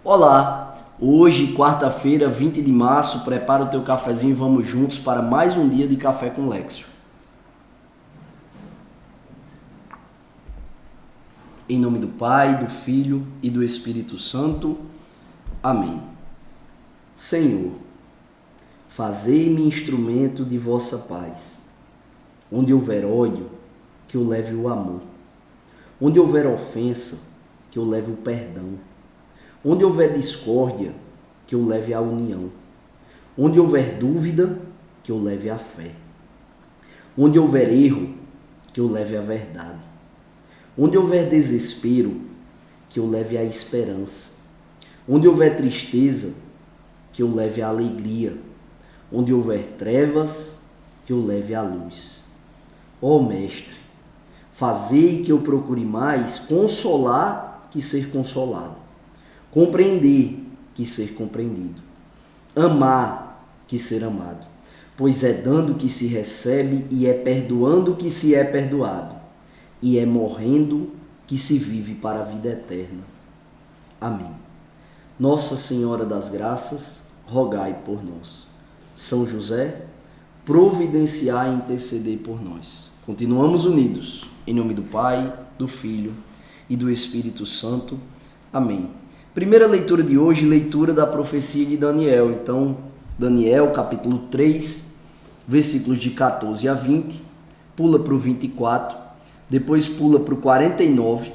Olá, hoje, quarta-feira, 20 de março, prepara o teu cafezinho e vamos juntos para mais um dia de Café com Lexio. Em nome do Pai, do Filho e do Espírito Santo. Amém. Senhor, fazei-me instrumento de vossa paz. Onde houver ódio, que eu leve o amor. Onde houver ofensa, que eu leve o perdão. Onde houver discórdia, que eu leve a união. Onde houver dúvida, que eu leve a fé. Onde houver erro, que eu leve a verdade. Onde houver desespero, que eu leve a esperança. Onde houver tristeza, que eu leve a alegria. Onde houver trevas, que eu leve a luz. Ó Mestre, fazei que eu procure mais consolar que ser consolado. Compreender que ser compreendido, amar que ser amado, pois é dando que se recebe e é perdoando que se é perdoado, e é morrendo que se vive para a vida eterna. Amém. Nossa Senhora das Graças, rogai por nós. São José, providenciai e intercedei por nós. Continuamos unidos, em nome do Pai, do Filho e do Espírito Santo. Amém. Primeira leitura de hoje, leitura da profecia de Daniel. Então, Daniel, capítulo 3, versículos de 14 a 20, pula para o 24, depois pula para o 49,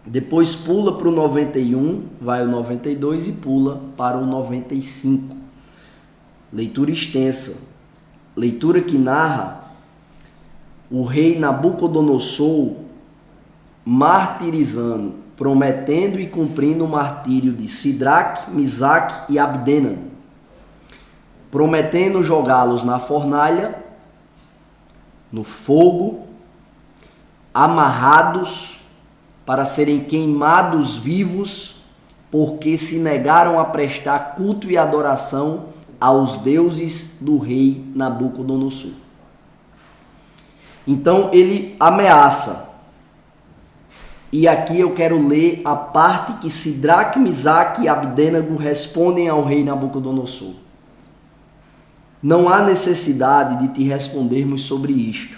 depois pula para o 91, vai ao 92 e pula para o 95. Leitura extensa, leitura que narra o rei Nabucodonosor martirizando, prometendo e cumprindo o martírio de Sidraque, Misaque e Abdênego, prometendo jogá-los na fornalha, no fogo, amarrados para serem queimados vivos, porque se negaram a prestar culto e adoração aos deuses do rei Nabucodonosor. Então ele ameaça. E aqui eu quero ler a parte que Sidraque, Misaque e Abdênego respondem ao rei Nabucodonosor. Não há necessidade de te respondermos sobre isto.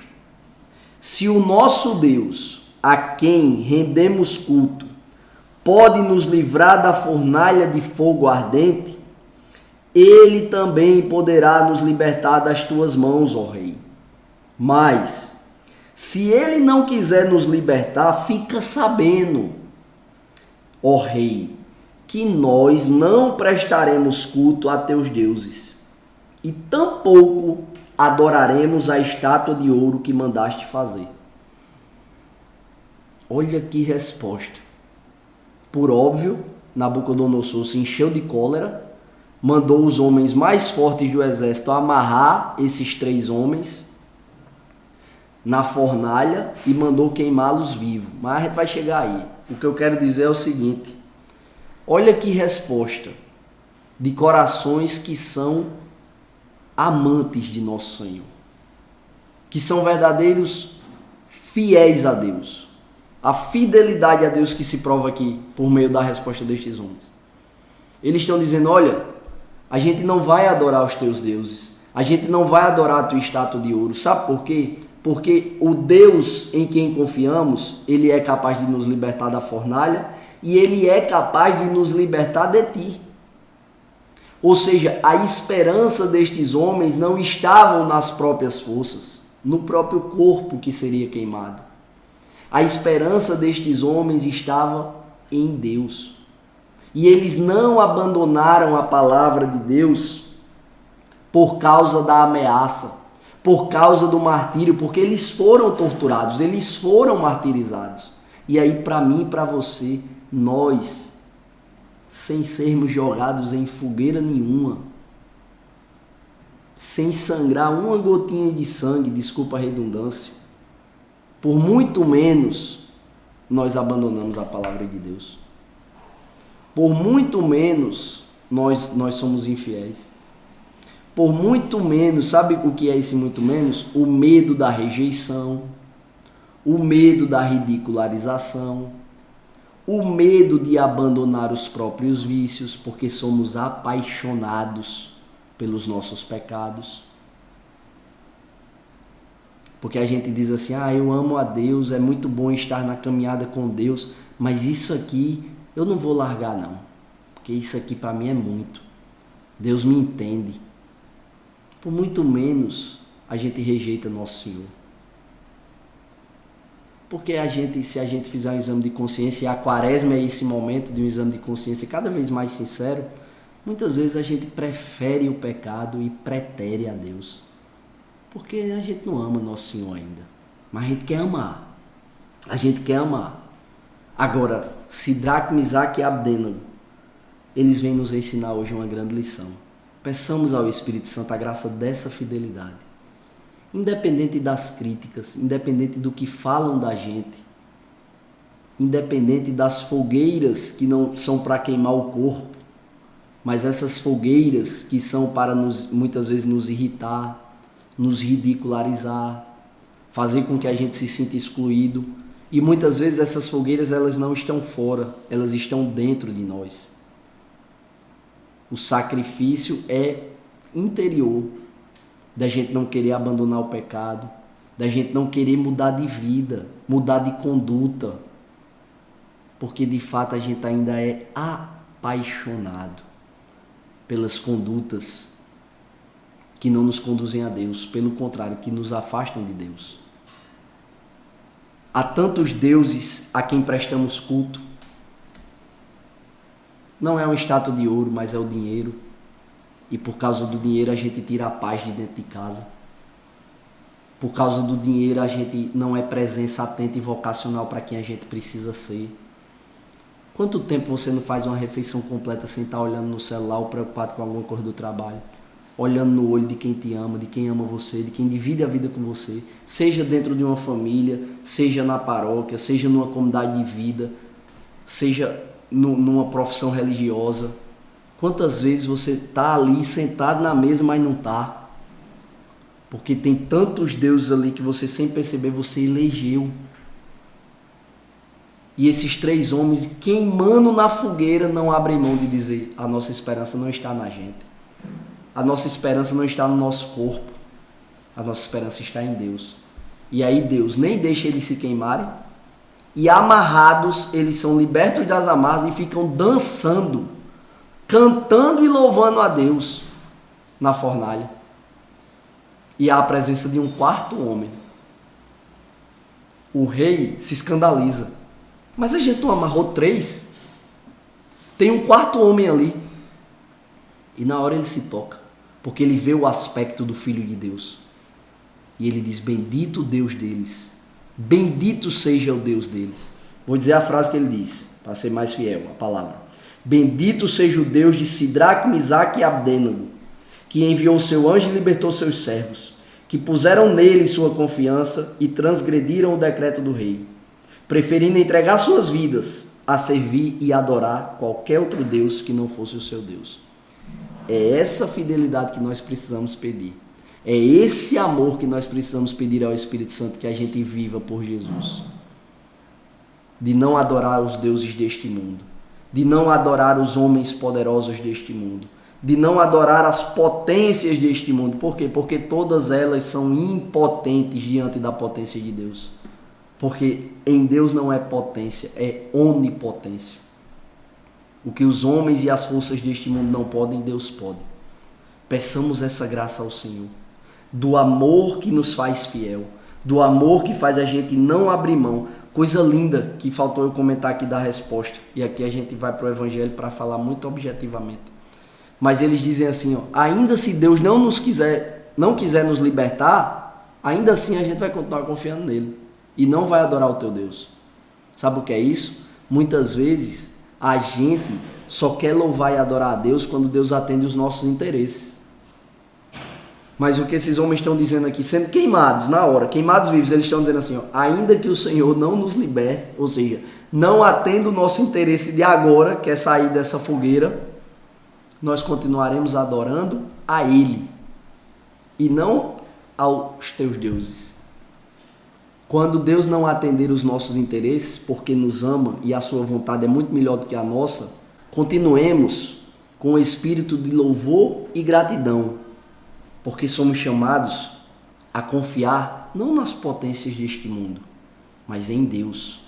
Se o nosso Deus, a quem rendemos culto, pode nos livrar da fornalha de fogo ardente, ele também poderá nos libertar das tuas mãos, ó rei. Mas se ele não quiser nos libertar, fica sabendo, ó rei, que nós não prestaremos culto a teus deuses, e tampouco adoraremos a estátua de ouro que mandaste fazer. Olha que resposta. Por óbvio, Nabucodonosor se encheu de cólera, mandou os homens mais fortes do exército amarrar esses 3 homens na fornalha e mandou queimá-los vivos. Mas a gente vai chegar aí. O que eu quero dizer é o seguinte: olha que resposta de corações que são amantes de nosso Senhor, que são verdadeiros fiéis a Deus. A fidelidade a Deus que se prova aqui por meio da resposta destes homens. Eles estão dizendo: olha, a gente não vai adorar os teus deuses, a gente não vai adorar a tua estátua de ouro. Sabe por quê? Porque o Deus em quem confiamos, ele é capaz de nos libertar da fornalha e ele é capaz de nos libertar de ti. Ou seja, a esperança destes homens não estava nas próprias forças, no próprio corpo que seria queimado. A esperança destes homens estava em Deus. E eles não abandonaram a palavra de Deus por causa da ameaça, por causa do martírio, porque eles foram torturados, eles foram martirizados. E aí, para mim e para você, nós, sem sermos jogados em fogueira nenhuma, sem sangrar uma gotinha de sangue, desculpa a redundância, por muito menos nós abandonamos a palavra de Deus. Por muito menos nós somos infiéis. Por muito menos, sabe o que é esse muito menos? O medo da rejeição, o medo da ridicularização, o medo de abandonar os próprios vícios, porque somos apaixonados pelos nossos pecados. Porque a gente diz assim, eu amo a Deus, é muito bom estar na caminhada com Deus, mas isso aqui eu não vou largar não, porque isso aqui para mim é muito. Deus me entende. Por muito menos a gente rejeita nosso Senhor. Porque se a gente fizer um exame de consciência, e a quaresma é esse momento de um exame de consciência cada vez mais sincero, muitas vezes a gente prefere o pecado e pretere a Deus. Porque a gente não ama nosso Senhor ainda. Mas a gente quer amar. A gente quer amar. Agora, Sidraque, Misaque e Abdênego, eles vêm nos ensinar hoje uma grande lição. Peçamos ao Espírito Santo a graça dessa fidelidade. Independente das críticas, independente do que falam da gente, independente das fogueiras que não são para queimar o corpo, mas essas fogueiras que são para muitas vezes nos irritar, nos ridicularizar, fazer com que a gente se sinta excluído. E muitas vezes essas fogueiras elas não estão fora, elas estão dentro de nós. O sacrifício é interior, da gente não querer abandonar o pecado, da gente não querer mudar de vida, mudar de conduta, porque de fato a gente ainda é apaixonado pelas condutas que não nos conduzem a Deus, pelo contrário, que nos afastam de Deus. Há tantos deuses a quem prestamos culto. Não é uma estátua de ouro, mas é o dinheiro. E por causa do dinheiro a gente tira a paz de dentro de casa. Por causa do dinheiro a gente não é presença atenta e vocacional para quem a gente precisa ser. Quanto tempo você não faz uma refeição completa sem estar olhando no celular ou preocupado com alguma coisa do trabalho? Olhando no olho de quem te ama, de quem ama você, de quem divide a vida com você, seja dentro de uma família, seja na paróquia, seja numa comunidade de vida, seja numa profissão religiosa. Quantas vezes você está ali sentado na mesa, mas não está? Porque tem tantos deuses ali que você, sem perceber, você elegeu. E esses 3 homens queimando na fogueira não abrem mão de dizer: a nossa esperança não está na gente. A nossa esperança não está no nosso corpo. A nossa esperança está em Deus. E aí Deus nem deixa eles se queimarem. E amarrados, eles são libertos das amarras e ficam dançando, cantando e louvando a Deus na fornalha. E há a presença de um 4º homem. O rei se escandaliza. Mas a gente não amarrou 3? Tem um 4º homem ali. E na hora ele se toca, porque ele vê o aspecto do Filho de Deus. E ele diz: bendito o Deus deles. Bendito seja o Deus deles. Vou dizer a frase que ele diz, para ser mais fiel à palavra. Bendito seja o Deus de Sidraque, Misaque e Abdênego, que enviou seu anjo e libertou seus servos, que puseram nele sua confiança e transgrediram o decreto do rei, preferindo entregar suas vidas a servir e adorar qualquer outro Deus que não fosse o seu Deus. É essa fidelidade que nós precisamos pedir. É esse amor que nós precisamos pedir ao Espírito Santo, que a gente viva por Jesus. De não adorar os deuses deste mundo. De não adorar os homens poderosos deste mundo. De não adorar as potências deste mundo. Por quê? Porque todas elas são impotentes diante da potência de Deus. Porque em Deus não é potência, é onipotência. O que os homens e as forças deste mundo não podem, Deus pode. Peçamos essa graça ao Senhor. Do amor que nos faz fiel. Do amor que faz a gente não abrir mão. Coisa linda que faltou eu comentar aqui da resposta. E aqui a gente vai para o Evangelho para falar muito objetivamente. Mas eles dizem assim, ainda se Deus não quiser nos libertar, ainda assim a gente vai continuar confiando nele. E não vai adorar o teu Deus. Sabe o que é isso? Muitas vezes a gente só quer louvar e adorar a Deus quando Deus atende os nossos interesses. Mas o que esses homens estão dizendo aqui, sendo queimados na hora, queimados vivos, eles estão dizendo assim, ainda que o Senhor não nos liberte, ou seja, não atenda o nosso interesse de agora, que é sair dessa fogueira, nós continuaremos adorando a Ele e não aos teus deuses. Quando Deus não atender os nossos interesses, porque nos ama e a sua vontade é muito melhor do que a nossa, continuemos com o espírito de louvor e gratidão, porque somos chamados a confiar não nas potências deste mundo, mas em Deus.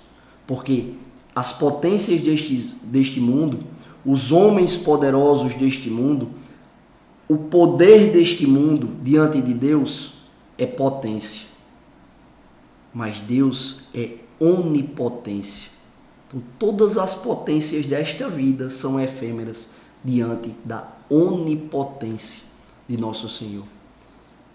Porque as potências deste mundo, os homens poderosos deste mundo, o poder deste mundo diante de Deus é potência. Mas Deus é onipotência. Então, todas as potências desta vida são efêmeras diante da onipotência de nosso Senhor.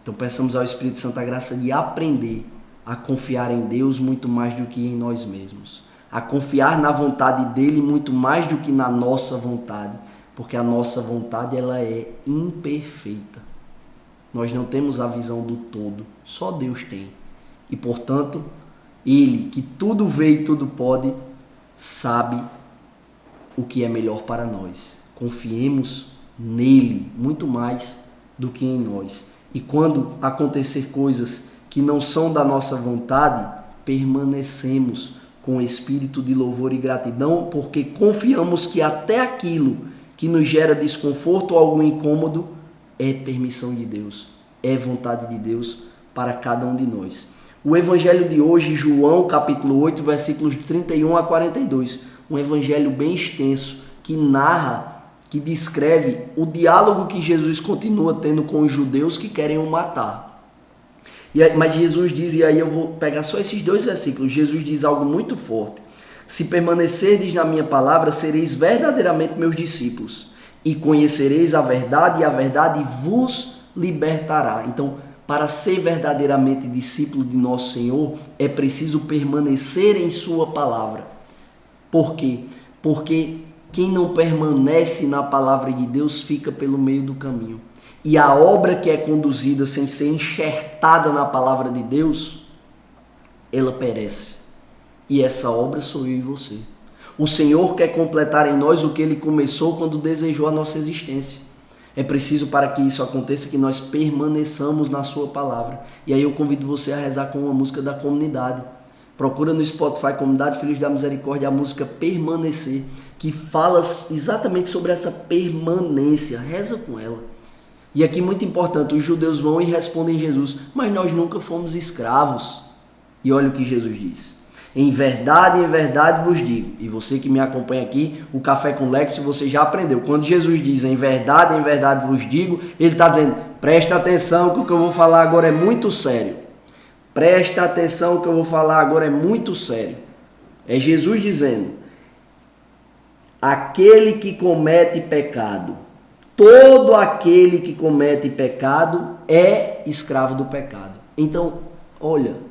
Então, peçamos ao Espírito Santo a graça de aprender a confiar em Deus muito mais do que em nós mesmos. A confiar na vontade dele muito mais do que na nossa vontade. Porque a nossa vontade ela é imperfeita. Nós não temos a visão do todo. Só Deus tem. E, portanto, Ele, que tudo vê e tudo pode, sabe o que é melhor para nós. Confiemos nele muito mais do que em nós. E quando acontecer coisas que não são da nossa vontade, permanecemos com espírito de louvor e gratidão, porque confiamos que até aquilo que nos gera desconforto ou algum incômodo é permissão de Deus, é vontade de Deus para cada um de nós. O evangelho de hoje, João, capítulo 8, versículos 31 a 42, um evangelho bem extenso, que narra, que descreve o diálogo que Jesus continua tendo com os judeus que querem o matar. Mas Jesus diz, e aí eu vou pegar só esses 2 versículos, Jesus diz algo muito forte. Se permanecerdes na minha palavra, sereis verdadeiramente meus discípulos, e conhecereis a verdade, e a verdade vos libertará. Então, para ser verdadeiramente discípulo de nosso Senhor, é preciso permanecer em sua palavra. Por quê? Porque quem não permanece na palavra de Deus fica pelo meio do caminho. E a obra que é conduzida sem ser enxertada na palavra de Deus, ela perece. E essa obra sou eu e você. O Senhor quer completar em nós o que Ele começou quando desejou a nossa existência. É preciso para que isso aconteça que nós permaneçamos na sua palavra. E aí eu convido você a rezar com uma música da comunidade. Procura no Spotify Comunidade Filhos da Misericórdia a música Permanecer, que fala exatamente sobre essa permanência. Reza com ela. E aqui muito importante, os judeus vão e respondem a Jesus, mas nós nunca fomos escravos. E olha o que Jesus diz. Em verdade vos digo, e você que me acompanha aqui, o Café com Lex, você já aprendeu. Quando Jesus diz em verdade vos digo, ele está dizendo, presta atenção que o que eu vou falar agora é muito sério. Presta atenção que eu vou falar agora é muito sério. É Jesus dizendo, aquele que comete pecado, todo aquele que comete pecado é escravo do pecado. Então, olha,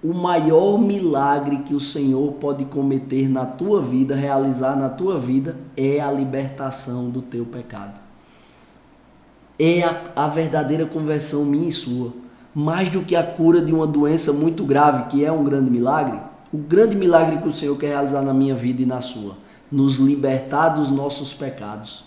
o maior milagre que o Senhor pode cometer na tua vida, realizar na tua vida, é a libertação do teu pecado. É a verdadeira conversão minha e sua. Mais do que a cura de uma doença muito grave, que é um grande milagre, o grande milagre que o Senhor quer realizar na minha vida e na sua, nos libertar dos nossos pecados,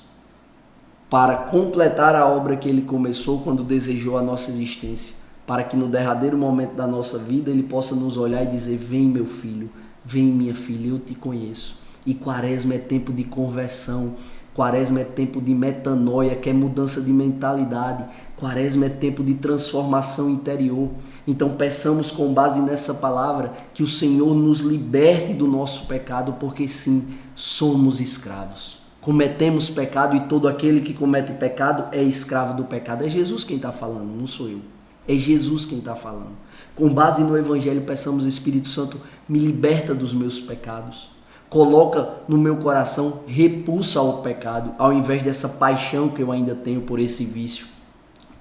para completar a obra que Ele começou quando desejou a nossa existência. Para que no derradeiro momento da nossa vida Ele possa nos olhar e dizer, vem meu filho, vem minha filha, eu te conheço. E Quaresma é tempo de conversão, Quaresma é tempo de metanoia, que é mudança de mentalidade, Quaresma é tempo de transformação interior. Então peçamos com base nessa palavra que o Senhor nos liberte do nosso pecado, porque sim, somos escravos. Cometemos pecado e todo aquele que comete pecado é escravo do pecado. É Jesus quem está falando, não sou eu. É Jesus quem está falando. Com base no Evangelho, peçamos, Espírito Santo, me liberta dos meus pecados. Coloca no meu coração repulsa ao pecado, ao invés dessa paixão que eu ainda tenho por esse vício,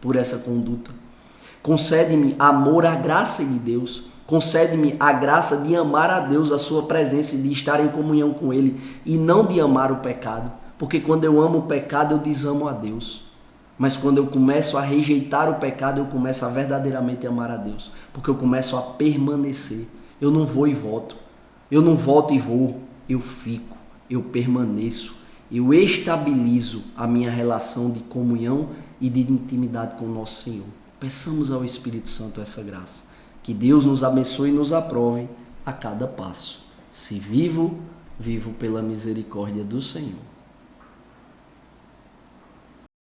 por essa conduta. Concede-me amor à graça de Deus. Concede-me a graça de amar a Deus, a sua presença e de estar em comunhão com Ele e não de amar o pecado. Porque quando eu amo o pecado, eu desamo a Deus. Mas quando eu começo a rejeitar o pecado, eu começo a verdadeiramente amar a Deus. Porque eu começo a permanecer. Eu não vou e volto. Eu não volto e vou. Eu fico. Eu permaneço. Eu estabilizo a minha relação de comunhão e de intimidade com o nosso Senhor. Peçamos ao Espírito Santo essa graça. Que Deus nos abençoe e nos aprove a cada passo. Se vivo, vivo pela misericórdia do Senhor.